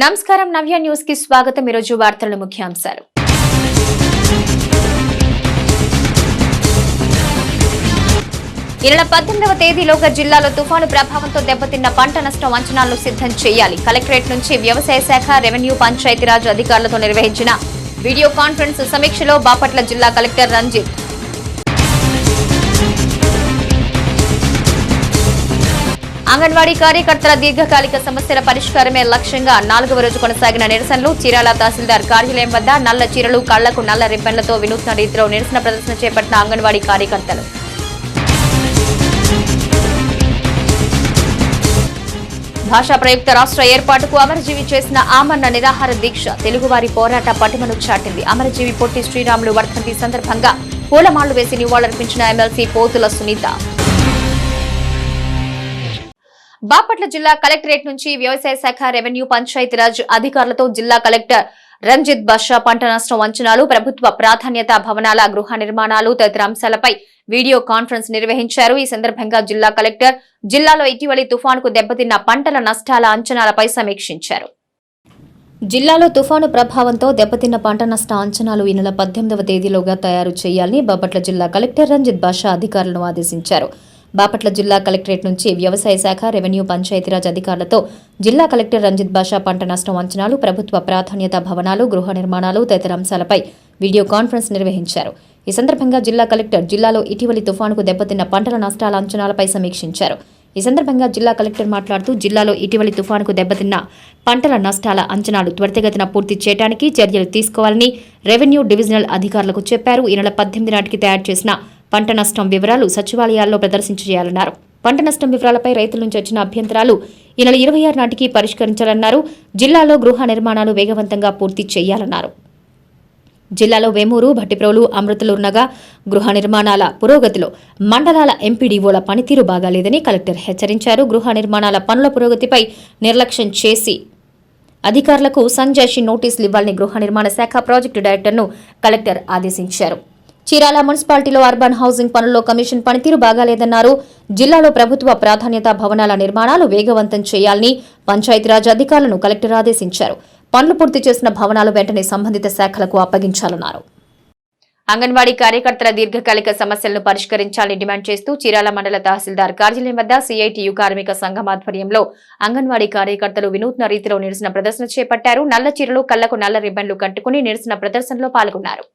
నమస్కారం నవ్య న్యూస్ కి స్వాగతం। ఈ రోజు వార్తల ముఖ్యాంశాలు। ఈ నెల 18వ తేదీలోగా జిల్లాలో తుఫాను ప్రభావంతో దెబ్బతిన్న పంట నష్టం అంచనాలను సిద్ధం చేయాలి। కలెక్టరేట్ నుంచి వ్యవసాయ శాఖ, రెవెన్యూ, పంచాయతీరాజ్ అధికారులతో నిర్వహించిన వీడియో కాన్ఫరెన్స్ సమీక్షలో బాపట్ల జిల్లా కలెక్టర్ రంజిత్ అంగన్వాడీ కార్యకర్తల దీర్ఘకాలిక సమస్యల పరిష్కారమే లక్ష్యంగా 4వ రోజు కొనసాగిన నిరసనలు। చీరాల తహసీల్దార్ కార్యాలయం వద్ద నల్ల చీరలు, కళ్లకు నల్ల రిబ్బన్లతో వినూత్న రీతిలో నిరసన ప్రదర్శన చేపట్టిన అంగన్వాడీ కార్యకర్తలు। భాషా ప్రయుక్త రాష్ట్ర ఏర్పాటుకు అమరజీవి చేసిన ఆమరణ నిరాహార దీక్ష తెలుగువారి పోరాట పటిమను చాటింది। అమరజీవి పొట్టి శ్రీరాములు వర్ధంతి సందర్భంగా పూలమాళ్లు వేసి నివాళులర్పించిన ఎమ్మెల్సీ పోతుల సునీత। బాపట్ల జిల్లా కలెక్టరేట్ నుంచి వ్యవసాయ శాఖ, రెవెన్యూ, పంచాయతీరాజ్ అధికారులతో జిల్లా కలెక్టర్ రంజిత్ బాషా పంట నష్టం అంచనాలు, ప్రభుత్వ ప్రాధాన్యత భవనాల గృహ నిర్మాణాలు తదితర అంశాలపై వీడియో కాన్ఫరెన్స్ నిర్వహించారు। ఈ సందర్భంగా జిల్లా కలెక్టర్ జిల్లాలో ఇటీవలి తుఫానుకు దెబ్బతిన్న పంటల నష్టాల అంచనాలపై సమీక్షించారు। జిల్లాలో తుఫాను ప్రభావంతో దెబ్బతిన్న పంట నష్ట అంచనాలు ఈ నెల 18వ తేదీలోగా తయారు చేయాలని బాపట్ల జిల్లా కలెక్టర్ రంజిత్ బాషా అధికారులను ఆదేశించారు। బాపట్ల జిల్లా కలెక్టరేట్ నుంచి వ్యవసాయ శాఖ, రెవెన్యూ, పంచాయతీరాజ్ అధికారులతో జిల్లా కలెక్టర్ రంజిత్ బాషా పంట నష్టం అంచనాలు, ప్రభుత్వ ప్రాధాన్యత భవనాలు, గృహ నిర్మాణాలు తదితర అంశాలపై వీడియో కాన్ఫరెన్స్ నిర్వహించారు। ఈ సందర్భంగా జిల్లా కలెక్టర్ జిల్లాలో ఇటీవలి తుఫానుకు దెబ్బతిన్న పంటల నష్టాల అంచనాలపై సమీక్షించారు। ఈ సందర్భంగా జిల్లా కలెక్టర్ మాట్లాడుతూ జిల్లాలో ఇటీవలి తుఫానుకు దెబ్బతిన్న పంటల నష్టాల అంచనాలు త్వరితగతిన పూర్తి చేయడానికి చర్యలు తీసుకోవాలని రెవెన్యూ డివిజనల్ అధికారులకు చెప్పారు। ఈ నెల 18 నాటికి తయారు చేసిన పంట నష్టం వివరాలు సచివాలయాల్లో ప్రదర్శించేయాలన్నారు। పంట నష్టం వివరాలపై రైతుల నుంచి వచ్చిన అభ్యంతరాలు ఈ నెల 26 నాటికి పరిష్కరించాలన్నారు। జిల్లాలో గృహ నిర్మాణాలు వేగవంతంగా పూర్తి చేయాలన్నారు। జిల్లాలో వేమూరు, భట్టిప్రోలు, అమృతలూరు నగ గృహ నిర్మాణాల పురోగతిలో మండలాల ఎంపీడీఓల పనితీరు బాగాలేదని కలెక్టర్ హెచ్చరించారు। గృహ నిర్మాణాల పనుల పురోగతిపై నిర్లక్ష్యం చేసి అధికారులకు సంజాయిషీ నోటీసులు ఇవ్వాలని గృహ నిర్మాణ శాఖ ప్రాజెక్టు డైరెక్టర్ను కలెక్టర్ ఆదేశించారు। చీరాల మున్సిపాలిటీలో అర్బన్ హౌసింగ్ పనుల్లో కమిషన్ పనితీరు బాగాలేదన్నారు। జిల్లాలో ప్రభుత్వ ప్రాధాన్యత భవనాల నిర్మాణాలు వేగవంతం చేయాలని పంచాయతీరాజ్ అధికారులను కలెక్టర్ ఆదేశించారు। పనులు పూర్తి చేసిన భవనాలు వెంటనే సంబంధిత శాఖలకు అప్పగించాలన్నారు। అంగన్వాడీ కార్యకర్తల దీర్ఘకాలిక సమస్యలను పరిష్కరించాలని డిమాండ్ చేస్తూ చీరాల మండల తహసీల్దార్ కార్యాలయం వద్ద సిఐటియు కార్మిక సంఘం ఆధ్వర్యంలో అంగన్వాడీ కార్యకర్తలు వినూత్న రీతిలో నిరసన ప్రదర్శన చేపట్టారు। నల్ల చీరలు, కళ్లకు నల్ల రిబ్బన్లు కట్టుకుని నిరసన ప్రదర్శనలో పాల్గొన్నారు।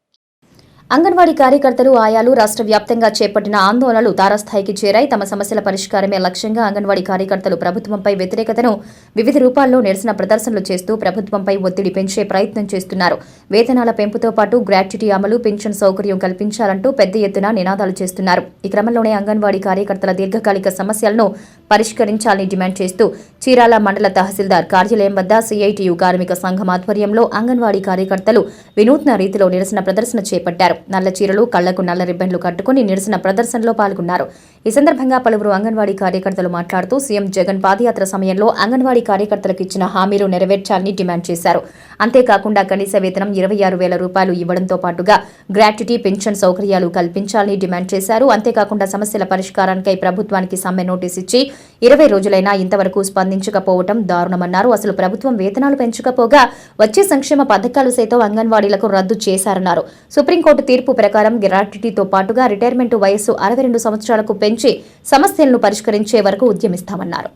అంగన్వాడీ కార్యకర్తలు, ఆయాలు రాష్ట్ర వ్యాప్తంగా చేపట్టిన ఆందోళనలు తారాస్థాయికి చేరాయి। తమ సమస్యల పరిష్కారమే లక్ష్యంగా అంగన్వాడీ కార్యకర్తలు ప్రభుత్వంపై వ్యతిరేకతను వివిధ రూపాల్లో నిరసన ప్రదర్శనలు చేస్తూ ప్రభుత్వంపై ఒత్తిడి పెంచే ప్రయత్నం చేస్తున్నారు। వేతనాల పెంపుతో పాటు గ్రాట్యుటీ అమలు, పెన్షన్ సౌకర్యం కల్పించాలంటూ పెద్ద ఎత్తున నినాదాలు చేస్తున్నారు। ఈ క్రమంలోనే అంగన్వాడీ కార్యకర్తల దీర్ఘకాలిక సమస్యలను పరిష్కరించాలని డిమాండ్ చేస్తూ చీరాల మండల తహసీల్దార్ కార్యాలయం వద్ద సిఐటియు కార్మిక సంఘం ఆధ్వర్యంలో అంగన్వాడీ కార్యకర్తలు వినూత్న రీతిలో నిరసన ప్రదర్శన చేపట్టారు। నల్ల చీరలు, కళ్లకు నల్ల రిబ్బన్లు కట్టుకుని నిరసన ప్రదర్శనలో పాల్గొన్నారు। ఈ సందర్భంగా పలువురు అంగన్వాడీ కార్యకర్తలు మాట్లాడుతూ సీఎం జగన్ పాదయాత్ర సమయంలో అంగన్వాడీ కార్యకర్తలకు ఇచ్చిన హామీలు నెరవేర్చాలని డిమాండ్ చేశారు। అంతేకాకుండా కనీస వేతనం 26,000 రూపాయలు ఇవ్వడంతో పాటుగా గ్రాట్యుటీ, పెన్షన్ సౌకర్యాలు కల్పించాలని డిమాండ్ చేశారు। అంతేకాకుండా సమస్యల పరిష్కారానికై ప్రభుత్వానికి సమ్మె నోటీస్ ఇచ్చి 20 రోజులైనా ఇంతవరకు స్పందించకపోవడం దారుణమన్నారు। అసలు ప్రభుత్వం వేతనాలు పెంచకపోగా వచ్చే సంక్షేమ పథకాలు సైతం అంగన్వాడీలకు రద్దు చేశారన్నారు। సుప్రీంకోర్టు తీర్పు ప్రకారం గ్రాట్యుటీతో పాటుగా రిటైర్మెంట్ వయస్సు 62 సంవత్సరాలకు పెంచి సమస్యలను పరిష్కరించే వరకు ఉద్యమిస్తామన్నారు।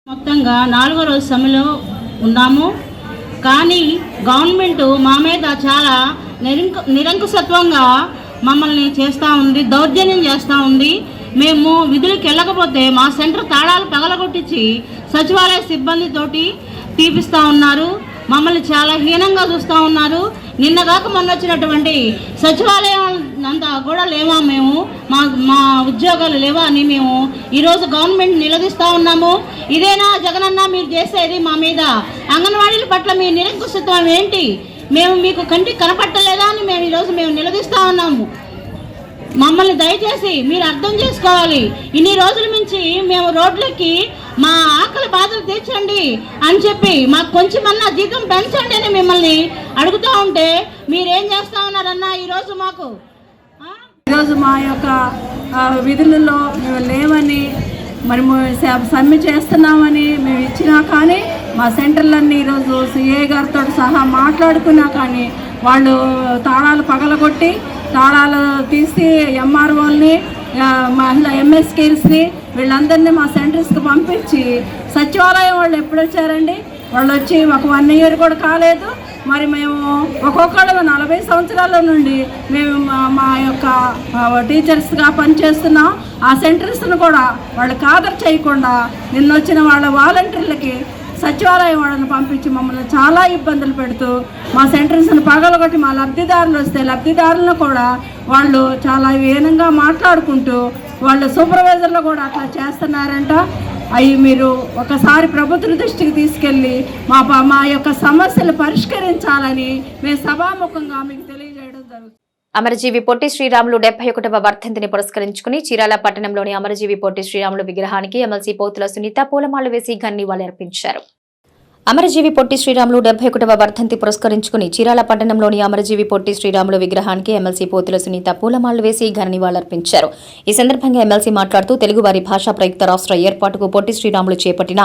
మొత్తంగా 4వ రోజు సమ్మెలో ఉన్నాము, కానీ గవర్నమెంట్ మా మీద చాలా నిరంకుశత్వంగా మమ్మల్ని చేస్తూ ఉంది, దౌర్జన్యం చేస్తూ ఉంది। మేము విధులకు వెళ్ళకపోతే మా సెంటర్ తాళాలు పగలగొట్టించి సచివాలయ సిబ్బందితోటి తీపిస్తూ ఉన్నారు। మమ్మల్ని చాలా హీనంగా చూస్తూ ఉన్నారు। నిన్నగాక మొన్న వచ్చినటువంటి సచివాలయం అంతా కూడా లేవా, మేము మా ఉద్యోగాలు లేవా అని మేము ఈరోజు గవర్నమెంట్ నిలదీస్తూ ఉన్నాము। ఇదేనా జగనన్న మీరు చేసేది మా మీద? అంగన్వాడీల పట్ల మీ నిరంకుశత్వం ఏంటి? మేము మీకు కంటికి కనపట్టలేదా అని మేము ఈరోజు నిలదీస్తూ ఉన్నాము। మమ్మల్ని దయచేసి మీరు అర్థం చేసుకోవాలి। ఇన్ని రోజుల నుంచి మేము రోడ్లకి మా ఆకలి బాధలు తీర్చండి అని చెప్పి మాకు కొంచెమన్నా జీతం పెంచండి అని మిమ్మల్ని అడుగుతూ ఉంటే మీరేం చేస్తా ఉన్నారన్నా ఈరోజు మాకు ఈరోజు మా యొక్క విధులలో మేము లేవని మరి సమ్మె చేస్తున్నామని మేము ఇచ్చినా కానీ మా సెంటర్లన్నీ ఈరోజు సిఏ గారితో సహా మాట్లాడుకున్నా కానీ వాళ్ళు తాళాలు పగలగొట్టి తాళాలు తీసి ఎంఆర్ఓల్ని మహిళా ఎంఎస్కేల్స్ని వీళ్ళందరినీ మా సెంటర్స్కి పంపించి సచివాలయం వాళ్ళు ఎప్పుడు వచ్చారండి? వాళ్ళు వచ్చి ఒక 1 year కూడా కాలేదు. మరి మేము ఒక్కొక్కళ్ళు 40 సంవత్సరాల నుండి మేము మా యొక్క టీచర్స్గా పనిచేస్తున్నాం. ఆ సెంటర్స్ను కూడా వాళ్ళు ఖాతరు చేయకుండా నిన్న వచ్చిన వాళ్ళ వాలంటీర్లకి సచివాలయం వాళ్ళని పంపించి మమ్మల్ని చాలా ఇబ్బందులు పెడుతూ మా సెంటర్స్ని పగలగొట్టి మా లబ్ధిదారులు వస్తే లబ్ధిదారులను కూడా వాళ్ళు చాలా హీనంగా మాట్లాడుకుంటూ వాళ్ళు సూపర్వైజర్లు కూడా అట్లా చేస్తున్నారంట. అవి మీరు ఒకసారి ప్రభుత్వ దృష్టికి తీసుకెళ్ళి మా యొక్క సమస్యలు పరిష్కరించాలని మేము సభాముఖంగా మీకు తెలియజేయడం జరుగుతుంది. అమరజీవి పొట్టి శ్రీరాములు 71వ వర్ధంతిని పురస్కరించుకుని చీరాల పట్టణంలోని అమరజీవి పొట్టి శ్రీరాములు విగ్రహానికి ఎమ్మెల్సీ పోతుల సునీత పూలమాలలు వేసి నివాళులర్పించారు. అమరజీవి పొట్టి శ్రీరాములు 71వ వర్ధంతి పురస్కరించుకుని చీరాల పట్టణంలోని అమరజీవి పొట్టి శ్రీరాములు విగ్రహానికి ఎమ్మెల్సీ పోతుల సునీత పూలమాలలు వేసి నివాళులర్పించారు. ఈ సందర్భంగా ఎమ్మెల్సీ మాట్లాడుతూ తెలుగువారి భాషా ప్రయుక్త రాష్ట్ర ఏర్పాటుకు పొట్టి శ్రీరాములు చేపట్టిన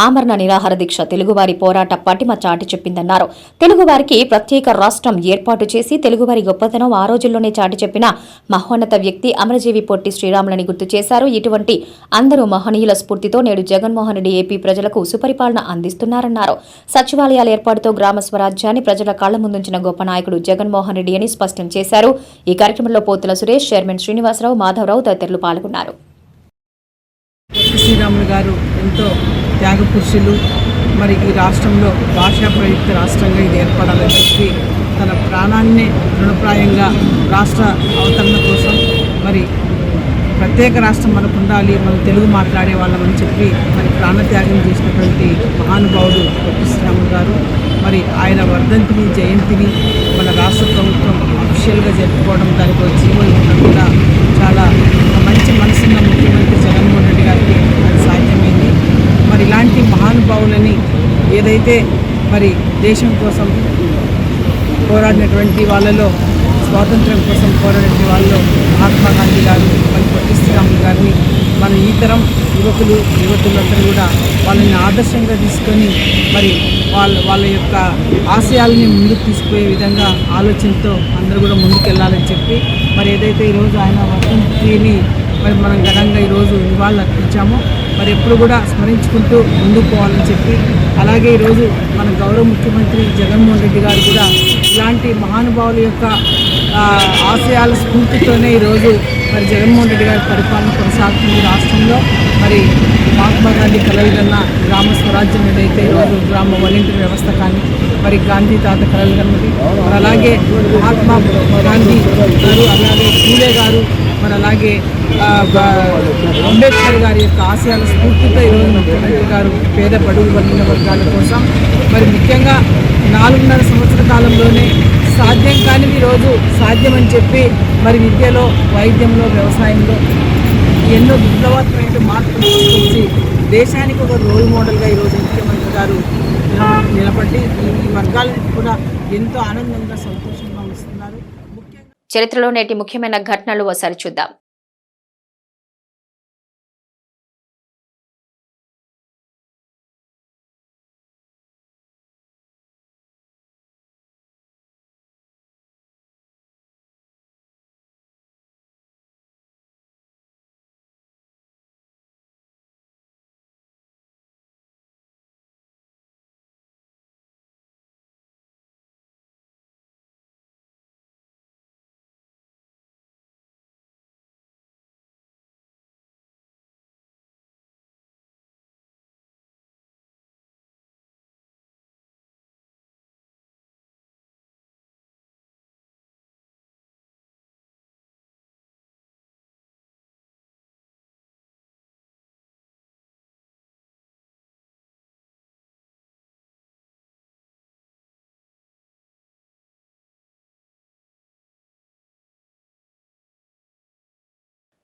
ఆమరణ నిరాహార దీక్ష తెలుగువారి పోరాట పటిమ చాటి చెప్పిందన్నారు. తెలుగువారికి ప్రత్యేక రాష్ట్రం ఏర్పాటు చేసి తెలుగువారి గొప్పతనం ఆ రోజుల్లోనే చాటి చెప్పిన మహోన్నత వ్యక్తి అమరజీవి పొట్టి శ్రీరాములని గుర్తు చేశారు. ఇటువంటి అందరూ మహనీయుల స్ఫూర్తితో నేడు జగన్మోహన్ రెడ్డి ఏపీ ప్రజలకు సుపరిపాలన అందిస్తున్నారన్నారు. సచివాలయాల ఏర్పాటుతో గ్రామ స్వరాజ్యాన్ని ప్రజల కళ్ల ముందుంచిన గొప్ప నాయకుడు జగన్మోహన్ రెడ్డి అని స్పష్టం చేశారు. ఈ కార్యక్రమంలో పోతుల సురేష్, చైర్మన్ శ్రీనివాసరావు, మాధవరావు తదితరులు పాల్గొన్నారు. శ్రీరాములు గారు ఎంతో త్యాగ పురుషులు. మరి ఈ రాష్ట్రంలో భాషా ప్రయుక్త రాష్ట్రంగా ఇది ఏర్పడాలని చెప్పి తన ప్రాణాన్ని తృణప్రాయంగా రాష్ట్ర అవతరణ కోసం మరి ప్రత్యేక రాష్ట్రం మనకు ఉండాలి, మనం తెలుగు మాట్లాడే వాళ్ళమని చెప్పి మరి ప్రాణత్యాగం చేసినటువంటి మహానుభావుడు పొట్టి శ్రీరాములు గారు. మరి ఆయన వర్ధంతిని, జయంతిని మన రాష్ట్ర ప్రభుత్వం అఫీషియల్గా జరుపుకోవడం, దానికి ఒక జీవో ఇవ్వడం కూడా చాలా మంచి మనసున్న ముఖ్యమంత్రి జగన్మోహన్ రెడ్డి గారికి అది సాధ్యమైంది. మరి ఇలాంటి మహానుభావులని ఏదైతే మరి దేశం కోసం పోరాడినటువంటి వాళ్ళలో, స్వాతంత్ర్యం కోసం పోరాడే వాళ్ళు మహాత్మా గాంధీ గారు, మరి పొట్టి శ్రీరాములు గారిని మన ఈ తరం యువతులందరూ కూడా వాళ్ళని ఆదర్శంగా తీసుకొని మరి వాళ్ళ యొక్క ఆశయాలని ముందుకు తీసుకుపోయే విధంగా ఆలోచనతో అందరూ కూడా ముందుకెళ్ళాలని చెప్పి మరి ఏదైతే ఈరోజు ఆయన వర్ధంతిని మరి మనం ఘనంగా ఈరోజు నివాళులు అర్పించామో మరి ఎప్పుడు కూడా స్మరించుకుంటూ ముందుకు పోవాలని చెప్పి, అలాగే ఈరోజు మన గౌరవ ముఖ్యమంత్రి జగన్మోహన్ రెడ్డి గారు కూడా ఇలాంటి మహానుభావుల యొక్క ఆశయాల స్ఫూర్తితోనే ఈరోజు మరి జగన్మోహన్ రెడ్డి గారి పరిపాలన కొనసాగుతుంది రాష్ట్రంలో. మరి మహాత్మా గాంధీ కలలు కన్న గ్రామ స్వరాజ్యం ఏదైతే ఈరోజు గ్రామ వాలంటీర్ వ్యవస్థ కానీ మరి గాంధీ తాత కలలు కన్నది, మరి అలాగే మహాత్మా గాంధీ గారు, అలాగే పూలే గారు, మరి అలాగే అంబేద్కర్ గారి యొక్క ఆశయాల స్ఫూర్తితో ఈరోజు ముఖ్యమంత్రి గారు పేద బడుగు బలహీన వర్గాల కోసం మరి ముఖ్యంగా 4.5 సంవత్సర కాలంలోనే సాధ్యం కానివి ఈరోజు సాధ్యమని చెప్పి మరి విద్యలో, వైద్యంలో, వ్యవసాయంలో ఎన్నో విప్లవాత్మక మార్పులు తీసుకొచ్చి దేశానికి ఒక రోల్ మోడల్గా ఈరోజు ముఖ్యమంత్రి గారు నిలబడి ఈ వర్గాలను కూడా ఎంతో ఆనందంగా, సంతోషంగా ఉంచుతున్నారు. చరిత్రలో నేటి ముఖ్యమైన ఘటనలు ఒకసారి చూద్దాం.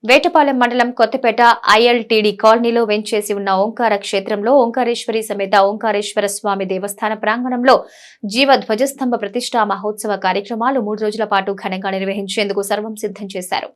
వేటపాలెం మండలం కొత్తపేట ఐఎల్టీడీ కాలనీలో వెంచేసి ఉన్న ఓంకార క్షేత్రంలో ఓంకారేశ్వరి సమేత ఓంకారేశ్వర స్వామి దేవస్థాన ప్రాంగణంలో జీవ ధ్వజస్తంభ ప్రతిష్టా మహోత్సవ కార్యక్రమాలు 3 రోజుల పాటు ఘనంగా నిర్వహించేందుకు సర్వం సిద్ధం చేశారు.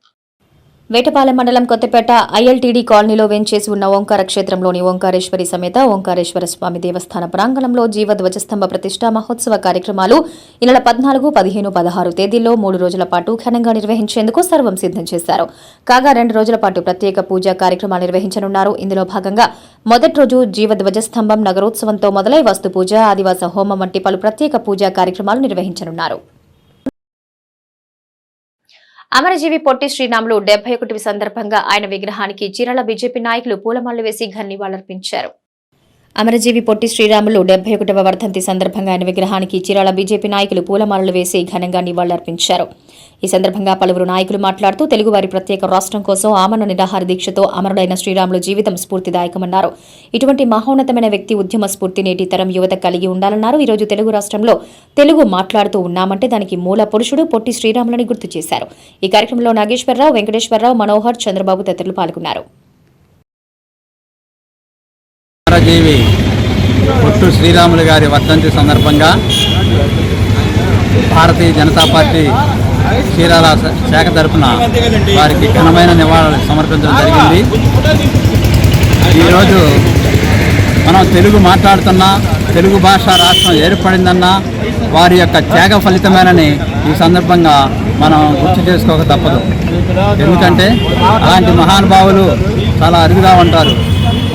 వేటపాలెం మండలం కొత్తపేట ఐఎల్టీడీ కాలనీలో వెంచేసి ఉన్న ఓంకార క్షేత్రంలోని ఓంకారేశ్వరి సమేత ఓంకారేశ్వర స్వామి దేవస్థాన ప్రాంగణంలో జీవధ్వజస్తంభ ప్రతిష్ఠా మహోత్సవ కార్యక్రమాలు ఈ నెల 14, 15, 16 తేదీల్లో 3 రోజుల పాటు ఘనంగా నిర్వహించేందుకు సర్వం సిద్దం చేశారు. కాగా 2 రోజుల పాటు ప్రత్యేక పూజా కార్యక్రమాలు నిర్వహించనున్నారు. ఇందులో భాగంగా మొదటి రోజు జీవధ్వజస్తంభం నగరోత్సవంతో మొదలై వస్తు పూజ, ఆదివాస హోమం వంటి పలు ప్రత్యేక పూజా కార్యక్రమాలు నిర్వహించనున్నారు. అమరజీవి పొట్టి శ్రీరాములు 71వ సందర్భంగా ఆయన విగ్రహానికి చీరాల బీజేపీ నాయకులు పూలమాలలు వేసి నివాళులర్పించారు. అమరజీవి పొట్టి శ్రీరాములు 71వ వర్ధంతి సందర్భంగా ఆయన విగ్రహానికి చీరాల బీజేపీ నాయకులు పూలమాలలు వేసి ఘనంగా నివాళులర్పించారు. ఈ సందర్భంగా పలువురు నాయకులు మాట్లాడుతూ తెలుగువారి ప్రత్యేక రాష్ట్రం కోసం ఆమరణ నిరాహార దీక్షతో అమరుడైన శ్రీరాములు జీవితం స్ఫూర్తిదాయకమన్నారు. ఇటువంటి మహోన్నతమైన వ్యక్తి ఉద్యమ స్ఫూర్తి నేటి తరం యువత కలిగి ఉండాలన్నారు. ఈ రోజు తెలుగు రాష్ట్రంలో తెలుగు మాట్లాడుతూ ఉన్నామంటే దానికి మూల పురుషుడు పొట్టి శ్రీరాములని గుర్తు చేశారు. ఈ కార్యక్రమంలో నాగేశ్వరరావు, వెంకటేశ్వరరావు, మనోహర్, చంద్రబాబు తదితరులు పాల్గొన్నారు. అమరజీవి పొట్టి శ్రీరాములు గారి వర్ధంతి సందర్భంగా భారతీయ జనతా పార్టీ చీరాల శాఖ తరఫున వారికి ఘనమైన నివాళులు సమర్పించడం జరిగింది. ఈరోజు మనం తెలుగు మాట్లాడుతున్నా, తెలుగు భాష రాష్ట్రం ఏర్పడిందన్నా వారి యొక్క త్యాగ ఫలితమేనని ఈ సందర్భంగా మనం గుర్తు చేసుకోక తప్పదు. ఎందుకంటే అలాంటి మహానుభావులు చాలా అరుదుగా ఉంటారు.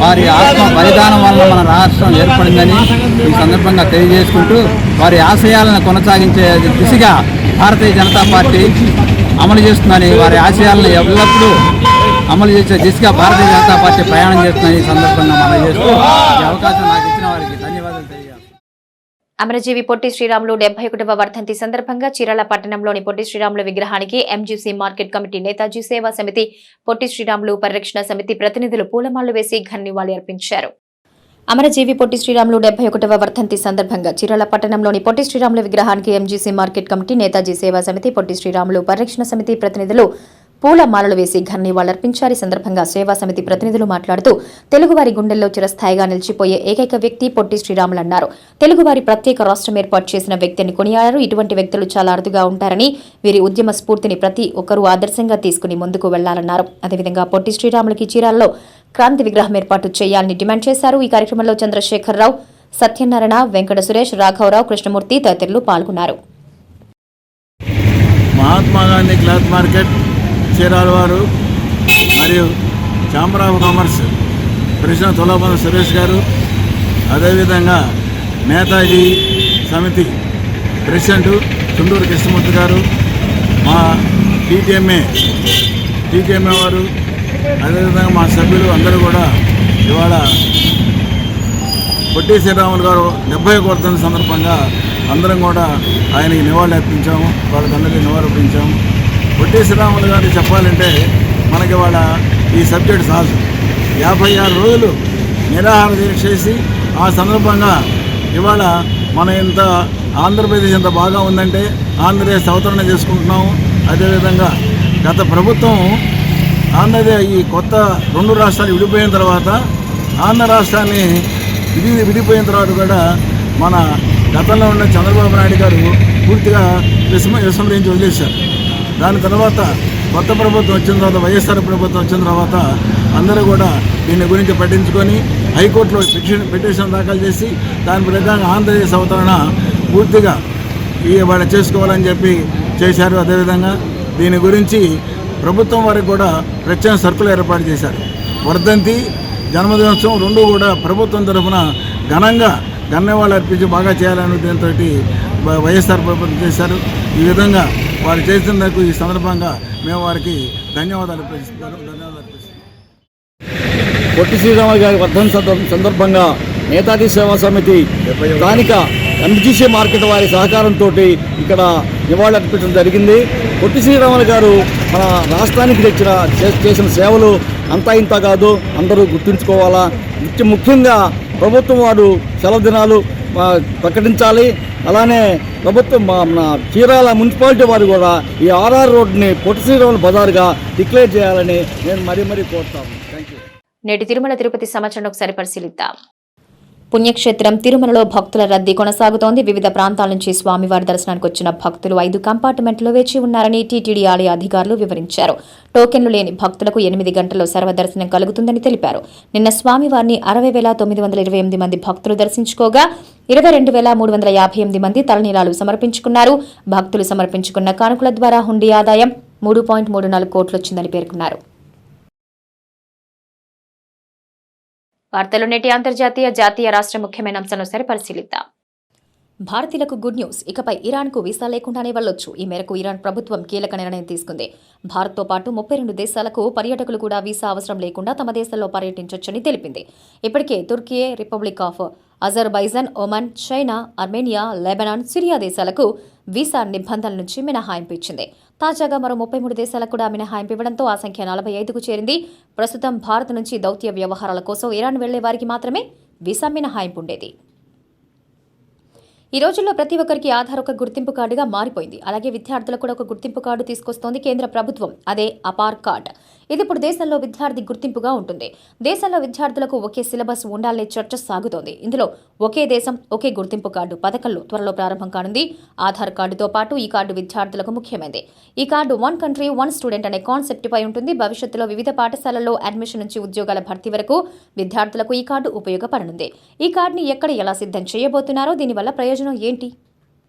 వారి ఆత్మ బలిదానం వల్ల మన రాష్ట్రం ఏర్పడిందని ఈ సందర్భంగా తెలియజేసుకుంటూ వారి ఆశయాలను కొనసాగించే దిశగా భారతీయ జనతా పార్టీ అమలు చేస్తుందని, వారి ఆశయాలను ఎల్లప్పుడూ అమలు చేసే దిశగా భారతీయ జనతా పార్టీ ప్రయాణం చేస్తుందని ఈ సందర్భంగా మనం చేస్తూ ఈ అవకాశం నాకు ఇచ్చిన వారికి ధన్యవాదాలు తెలియజేస్తాను. అమరజీవి పొట్టి శ్రీరాములు 71వ వర్ధంతి సందర్భంగా చీరాల పట్టణంలోని పొట్టి శ్రీరాములు విగ్రహానికి ఎంజీసీ మార్కెట్ కమిటీ, నేతాజీ సేవా సమితి, పొట్టి శ్రీరాములు పరిరక్షణ సమితి ప్రతినిధులు పూలమాలలు వేసి నివాళులర్పించారు. అమరజీవి పొట్టి శ్రీరాములు 71వ వర్ధంతి సందర్భంగా చీరాల పట్టణంలోని పొట్టి శ్రీరాములు విగ్రహానికి ఎంజీసీ మార్కెట్ కమిటీ, నేతాజీ సేవా సమితి, పొట్టి శ్రీరాములు పరిరక్షణ సమితి ప్రతినిధులు పూలమాలలు వేసి నివాళులర్పించారు. ఈ సందర్భంగా సేవా సమితి ప్రతినిధులు మాట్లాడుతూ తెలుగువారి గుండెల్లో చిరస్థాయిగా నిలిచిపోయే ఏకైక వ్యక్తి పొట్టి శ్రీరాములు అన్నారు. తెలుగువారి ప్రత్యేక రాష్ట్రం ఏర్పాటు చేసిన వ్యక్తిని కొనియాడారు. ఇటువంటి వ్యక్తులు చాలా అరుదుగా ఉంటారని, వీరి ఉద్యమ స్ఫూర్తిని ప్రతి ఒక్కరూ ఆదర్శంగా తీసుకుని ముందుకు వెళ్లాలన్నారు. అదేవిధంగా పొట్టి శ్రీరాములకి చీరాలలో క్రాంతి విగ్రహం ఏర్పాటు చేయాలని డిమాండ్ చేశారు. ఈ కార్యక్రమంలో చంద్రశేఖరరావు, సత్యనారాయణ, వెంకట సురేష్, రాఘవరావు, కృష్ణమూర్తి తదితరులు పాల్గొన్నారు. మహాత్మా గాంధీ క్లాత్ మార్కెట్ చీరాల వారు మరియు chamber of commerce president Tulapana Suresh garu, అదేవిధంగా నేతాజీ సమితి ప్రెసిడెంట్ చుండూరు కృష్ణమూర్తి గారు, మా టీటీఎంఏ వారు, అదేవిధంగా మా సభ్యులు అందరూ కూడా ఇవాళ పొట్టి శ్రీరాములు గారు 70వ వర్ధంతి సందర్భంగా అందరం కూడా ఆయనకి నివాళులు అర్పించాము. వాళ్ళకందరికీ నివాళులు అర్పించాము. పొట్టి శ్రీరాములు గారు చెప్పాలంటే మనకి వాళ్ళ ఈ సబ్జెక్ట్ సాల్వ్ 56 రోజులు నిరాహార దీక్ష చేసి ఆ సందర్భంగా ఇవాళ మన ఇంత ఆంధ్రప్రదేశ్ ఎంత బాగా ఉందంటే ఆంధ్రప్రదేశ్ అవతరణ చేసుకుంటున్నాము. అదేవిధంగా గత ప్రభుత్వం ఆంధ్రప్రదేశ్ ఈ కొత్త 2 రాష్ట్రాలు విడిపోయిన తర్వాత ఆంధ్ర రాష్ట్రాన్ని విడిపోయిన తర్వాత కూడా మన గతంలో ఉన్న చంద్రబాబు నాయుడు గారు పూర్తిగా విస్మరించి వదిలేశారు. దాని తర్వాత కొత్త ప్రభుత్వం వచ్చిన తర్వాత, వైఎస్ఆర్ ప్రభుత్వం వచ్చిన తర్వాత అందరూ కూడా దీని గురించి పట్టించుకొని హైకోర్టులో పిటిషన్ దాఖలు చేసి దాని ప్రకారంగా ఆంధ్రప్రదేశ్ అవతరణ పూర్తిగా వాళ్ళు చేసుకోవాలని చెప్పి చేశారు. అదేవిధంగా దీని గురించి ప్రభుత్వం వారికి కూడా ప్రత్యేక సర్కులు ఏర్పాటు చేశారు. వర్ధంతి, జన్మదినోత్సవం 2 కూడా ప్రభుత్వం తరఫున ఘనంగా ధన్యవాదాలు అర్పించి బాగా చేయాలనే దీంతో వైఎస్ఆర్ ప్రభుత్వం చేశారు. ఈ విధంగా వారు చేసినందుకు ఈ సందర్భంగా మేము వారికి ధన్యవాదాలు అర్పిస్తున్నాం. పొట్టి శ్రీరాములు గారి వర్ధంతి సందర్భంగా నేతాజీ సేవా సమితి స్థానిక ఎంజీసీ మార్కెట్ వారి సహకారంతో ఇక్కడ నివాళులు అర్పించడం జరిగింది. పొట్టి శ్రీరాములు గారు మన రాష్ట్రానికి చేసిన సేవలు అంతా ఇంత కాదు, అందరూ గుర్తుంచుకోవాలా. ముఖ్యంగా ప్రభుత్వం వారు సెలవు దినాలు ప్రకటించాలి. అలానే ప్రభుత్వం మన చీరాల మున్సిపాలిటీ వారు కూడా ఈ ఆర్ఆర్ రోడ్ని పొట్టి శ్రీరాములు బజార్గా డిక్లేర్ చేయాలని నేను మరీ కోరుతాను. Thank you. నేటి తిరుమల తిరుపతి సమాచారం ఒకసారి పరిశీలిద్దాం. పుణ్యక్షేత్రం తిరుమలలో భక్తుల రద్దీ కొనసాగుతోంది. వివిధ ప్రాంతాల నుంచి స్వామివారి దర్శనానికి వచ్చిన భక్తులు 5 కంపార్ట్మెంట్లో వేచి ఉన్నారని టీటీడీ ఆలయ అధికారులు వివరించారు. టోకెన్లు లేని భక్తులకు 8 గంటల్లో సర్వదర్శనం కలుగుతుందని తెలిపారు. నిన్న స్వామివారిని 60,928 మంది భక్తులు దర్శించుకోగా 22,358 మంది తలనీలాలు సమర్పించుకున్నారు. భక్తులు సమర్పించుకున్న కానుకల ద్వారా హుండీ ఆదాయం 3.34 కోట్లు వచ్చిందని పేర్కొన్నారు. వార్తలు నేటి అంతర్జాతీయ జాతీయ రాష్ట్ర ముఖ్యమైన అంశాలను పరిశీలిద్దాం. భారతీయులకు గుడ్ న్యూస్. ఇకపై ఇరాన్కు వీసా లేకుండానే వెళ్లొచ్చు. ఈ మేరకు ఇరాన్ ప్రభుత్వం కీలక నిర్ణయం తీసుకుంది. భారత్తో పాటు 32 దేశాలకు పర్యాటకులు కూడా వీసా అవసరం లేకుండా తమ దేశంలో పర్యటించొచ్చని తెలిపింది. ఇప్పటికే Turkey, republic of Azerbaijan, Oman, China, Armenia, Lebanon, Syria దేశాలకు వీసా నిబంధనల నుంచి మినహాయింపు ఇచ్చింది. తాజాగా మరో 33 దేశాలకు కూడా మినహాయింపు ఇవ్వడంతో ఆ సంఖ్య 45కు చేరింది. ప్రస్తుతం భారత్ నుంచి దౌత్య వ్యవహారాల కోసం ఇరాన్ వెళ్లే వారికి మాత్రమే వీసా మినహాయింపు ఉండేది. ఈ రోజుల్లో ప్రతి ఒక్కరికి ఆధార్ ఒక గుర్తింపు కార్డుగా మారిపోయింది. అలాగే విద్యార్థులకు కూడా ఒక గుర్తింపు కార్డు తీసుకొస్తోంది కేంద్ర ప్రభుత్వం. అదే అపార్ కార్డ్. ఇది ఇప్పుడు దేశంలో విద్యార్థి గుర్తింపుగా ఉంటుంది. దేశంలో విద్యార్థులకు ఒకే సిలబస్ ఉండాలనే చర్చ సాగుతోంది. ఇందులో ఒకే దేశం ఒకే గుర్తింపు కార్డు పథకంలో త్వరలో ప్రారంభం కానుంది. ఆధార్ కార్డుతో పాటు ఈ కార్డు విద్యార్థులకు ముఖ్యమైనది. ఈ కార్డు 1 కంట్రీ 1 స్టూడెంట్ అనే కాన్సెప్ట్ పై ఉంటుంది. భవిష్యత్తులో వివిధ పాఠశాలల్లో అడ్మిషన్ నుంచి ఉద్యోగాల భర్తీ వరకు విద్యార్థులకు ఈ కార్డు ఉపయోగపడనుంది. ఈ కార్డుని ఎక్కడ ఎలా సిద్ధం చేయబోతున్నారో, దీనివల్ల ప్రయోజనం ఏంటి?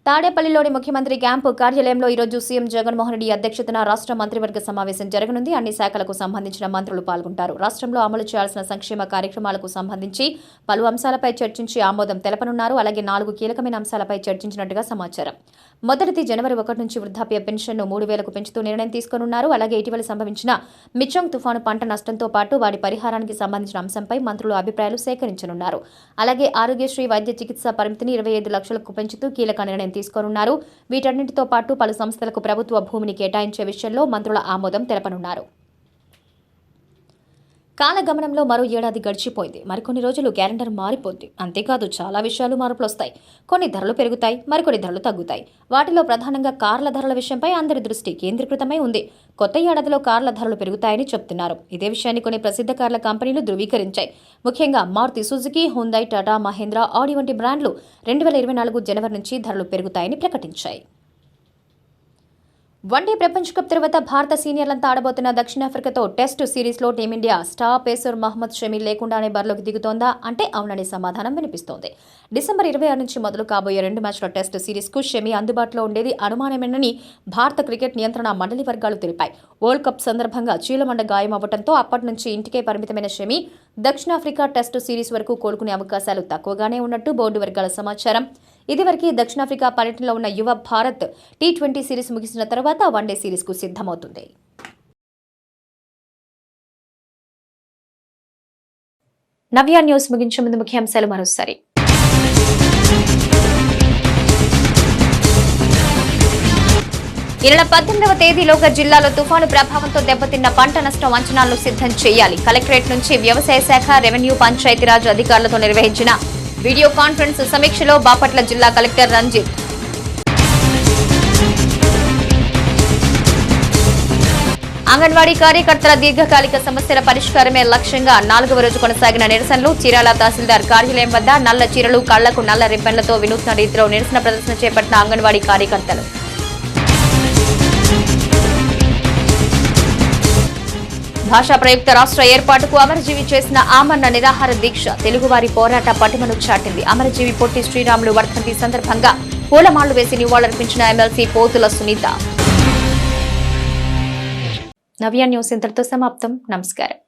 తాడేపల్లిలోని ముఖ్యమంత్రి క్యాంపు కార్యాలయంలో ఈరోజు సీఎం జగన్మోహన్ రెడ్డి అధ్యక్షతన రాష్ట్ర మంత్రివర్గ సమావేశం జరగనుంది. అన్ని శాఖలకు సంబంధించిన మంత్రులు పాల్గొంటారు. రాష్ట్రంలో అమలు చేయాల్సిన సంక్షేమ కార్యక్రమాలకు సంబంధించి పలు అంశాలపై చర్చించి ఆమోదం తెలపనున్నారు. అలాగే 4 కీలకమైన అంశాలపై చర్చించినట్టుగా సమాచారం. మొదటిది జనవరి 1 నుంచి వృద్ధాప్య పెన్షన్ను 3,000కు పెంచుతూ నిర్ణయం తీసుకోనున్నారు. అలాగే ఇటీవల సంభవించిన మిచంగ్ తుఫాను పంట నష్టంతో పాటు వాటి పరిహారానికి సంబంధించిన అంశంపై మంత్రులు అభిప్రాయాలు సేకరించనున్నారు. అలాగే ఆరోగ్యశ్రీ వైద్య చికిత్స పరిమితిని 25 లక్షలకు పెంచుతూ కీలక నిర్ణయం తీసుకోనున్నారు. వీటన్నింటితో పాటు పలు సంస్థలకు ప్రభుత్వ భూమిని కేటాయించే విషయంలో మంత్రుల ఆమోదం తెలపనున్నారు. కాలగమనంలో మరో ఏడాది గడిచిపోయింది. మరికొన్ని రోజులు క్యాలెండర్ మారిపోద్ది. అంతేకాదు చాలా విషయాలు మార్పులు వస్తాయి. కొన్ని ధరలు పెరుగుతాయి, మరికొన్ని ధరలు తగ్గుతాయి. వాటిలో ప్రధానంగా కార్ల ధరల విషయంపై అందరి దృష్టి కేంద్రీకృతమై ఉంది. కొత్త ఏడాదిలో కార్ల ధరలు పెరుగుతాయని చెప్తున్నారు. ఇదే విషయాన్ని కొన్ని ప్రసిద్ధ కార్ల కంపెనీలు ధృవీకరించాయి. ముఖ్యంగా మారుతి సుజుకి, హుండై, టాటా, మహేంద్ర, ఆడి వంటి బ్రాండ్లు 2024 జనవరి నుంచి ధరలు పెరుగుతాయని ప్రకటించాయి. వన్డే ప్రపంచ కప్ తర్వాత భారత సీనియర్లంతా ఆడబోతున్న దక్షిణాఫ్రికాతో టెస్ట్ సిరీస్లో team India star pacer Mohammed Shami లేకుండానే బరిలోకి దిగుతోందా అంటే అవుననే సమాధానం వినిపిస్తోంది. డిసెంబర్ 26 నుంచి మొదలు కాబోయే 2 మ్యాచ్ల టెస్ట్ సిరీస్కు షమీ అందుబాటులో ఉండేది అనుమానమేనని భారత క్రికెట్ నియంత్రణ మండలి వర్గాలు తెలిపాయి. వరల్డ్ కప్ సందర్భంగా చీలమండ గాయం అవ్వడంతో అప్పటి నుంచి ఇంటికే పరిమితమైన షమీ దక్షిణాఫ్రికా టెస్ట్ సిరీస్ వరకు కోలుకునే అవకాశాలు తక్కువగానే ఉన్నట్టు బోర్డు వర్గాల సమాచారం. ఇదివరకే దక్షిణాఫ్రికా పర్యటనలో ఉన్న యువ భారత్ T20 సిరీస్ ముగిసిన తర్వాత వన్డే సిరీస్కు సిద్ధమవుతుంది. నవ్య న్యూస్ ముగించే ముందు ముఖ్యాంశాలు మరోసారి. ఈ నెల 18వ తేదీలోగా జిల్లాలో తుఫాను ప్రభావంతో దెబ్బతిన్న పంట నష్టం అంచనాలను సిద్ధం చేయాలి. కలెక్టరేట్ నుంచి వ్యవసాయ శాఖ, రెవెన్యూ, పంచాయతీరాజ్ అధికారులతో నిర్వహించిన వీడియో కాన్ఫరెన్స్ సమీక్షలో బాపట్ల జిల్లా కలెక్టర్ రంజిత్. అంగన్వాడీ కార్యకర్తల దీర్ఘకాలిక సమస్యల పరిష్కారమే లక్ష్యంగా 4వ రోజు కొనసాగిన నిరసనలు. చీరాల తహసీల్దార్ కార్యాలయం వద్ద నల్ల చీరలు, కళ్లకు నల్ల రిబ్బన్లతో వినూత్న రీతిలో నిరసన ప్రదర్శన చేపట్టిన అంగన్వాడీ కార్యకర్తలు. భాషా ప్రయుక్త రాష్ట్ర ఏర్పాటుకు అమరజీవి చేసిన ఆమరణ నిరాహార దీక్ష తెలుగువారి పోరాట పటిమను చాటింది. అమరజీవి పొట్టి శ్రీరాములు వర్ధంతి సందర్భంగా పూలమాళ్లు వేసి నివాళులర్పించిన ఎమ్మెల్సీ పోతుల సునీత. నవ్య న్యూస్ ఇంతటితో సమాప్తం. నమస్కారం.